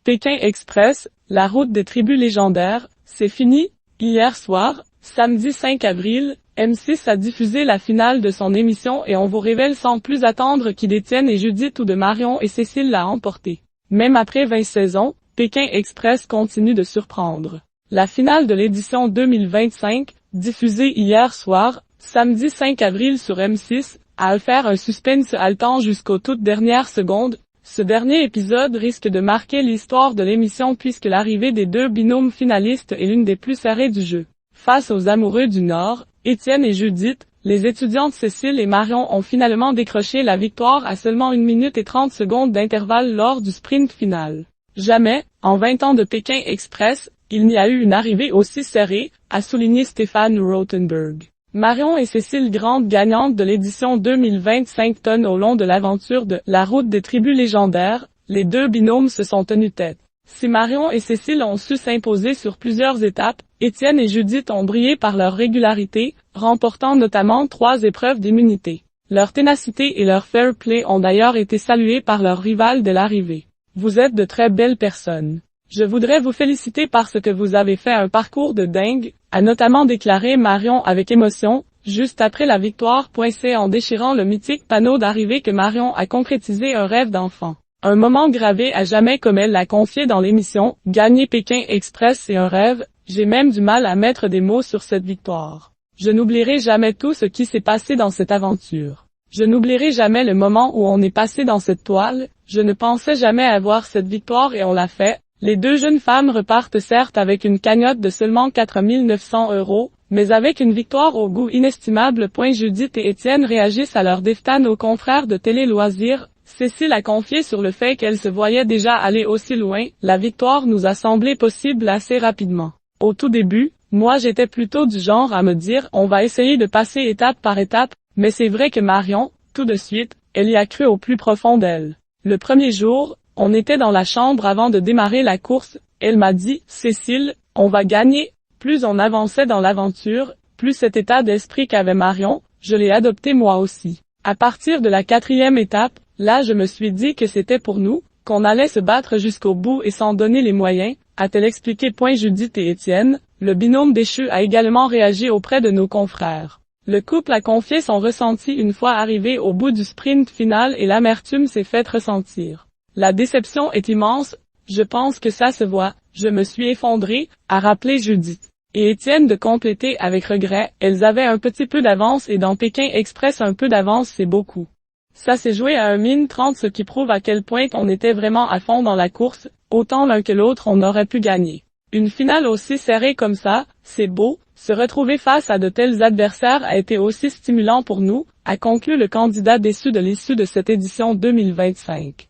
Pékin Express, la route des tribus légendaires, c'est fini. Hier soir, samedi 5 avril, M6 a diffusé la finale de son émission et on vous révèle sans plus attendre qui d'Étienne et Judith ou de Marion et Cécile l'a emporté. Même après 20 saisons, Pékin Express continue de surprendre. La finale de l'édition 2025, diffusée hier soir, samedi 5 avril sur M6, a offert un suspense haletant jusqu'aux toutes dernières secondes. Ce dernier épisode risque de marquer l'histoire de l'émission puisque l'arrivée des deux binômes finalistes est l'une des plus serrées du jeu. Face aux amoureux du Nord, Étienne et Judith, les étudiantes Cécile et Marion ont finalement décroché la victoire à seulement 1 minute et 30 secondes d'intervalle lors du sprint final. Jamais, en 20 ans de Pékin Express, il n'y a eu une arrivée aussi serrée, a souligné Stéphane Rothenberg. Marion et Cécile, grandes gagnantes de l'édition 2025, tonnent au long de l'aventure de la route des tribus légendaires. Les deux binômes se sont tenus tête. Si Marion et Cécile ont su s'imposer sur plusieurs étapes, Étienne et Judith ont brillé par leur régularité, remportant notamment 3 épreuves d'immunité. Leur ténacité et leur fair play ont d'ailleurs été salués par leurs rivales dès l'arrivée. Vous êtes de très belles personnes. Je voudrais vous féliciter parce que vous avez fait un parcours de dingue, a notamment déclaré Marion avec émotion, juste après la victoire. C'est en déchirant le mythique panneau d'arrivée que Marion a concrétisé un rêve d'enfant. Un moment gravé à jamais comme elle l'a confié dans l'émission, gagner Pékin Express c'est un rêve, j'ai même du mal à mettre des mots sur cette victoire. Je n'oublierai jamais tout ce qui s'est passé dans cette aventure. Je n'oublierai jamais le moment où on est passé dans cette toile, je ne pensais jamais avoir cette victoire et on l'a fait. Les deux jeunes femmes repartent certes avec une cagnotte de seulement 4 900 €, mais avec une victoire au goût inestimable. Judith et Étienne réagissent à leur défaite aux confrères de Télé Loisirs. Cécile a confié sur le fait qu'elle se voyait déjà aller aussi loin. La victoire nous a semblé possible assez rapidement. Au tout début, moi j'étais plutôt du genre à me dire on va essayer de passer étape par étape, mais c'est vrai que Marion, tout de suite, elle y a cru au plus profond d'elle. Le premier jour, on était dans la chambre avant de démarrer la course, elle m'a dit « Cécile, on va gagner ». Plus on avançait dans l'aventure, plus cet état d'esprit qu'avait Marion, je l'ai adopté moi aussi. À partir de la 4e étape, là je me suis dit que c'était pour nous, qu'on allait se battre jusqu'au bout et s'en donner les moyens, a-t-elle expliqué. Judith et Étienne, le binôme déchu a également réagi auprès de nos confrères. Le couple a confié son ressenti une fois arrivé au bout du sprint final et l'amertume s'est faite ressentir. La déception est immense, je pense que ça se voit, je me suis effondrée, a rappelé Judith. Et Étienne de compléter avec regret, elles avaient un petit peu d'avance et dans Pékin Express un peu d'avance c'est beaucoup. Ça s'est joué à 1:30 ce qui prouve à quel point on était vraiment à fond dans la course, autant l'un que l'autre on aurait pu gagner. Une finale aussi serrée comme ça, c'est beau, se retrouver face à de tels adversaires a été aussi stimulant pour nous, a conclu le candidat déçu de l'issue de cette édition 2025.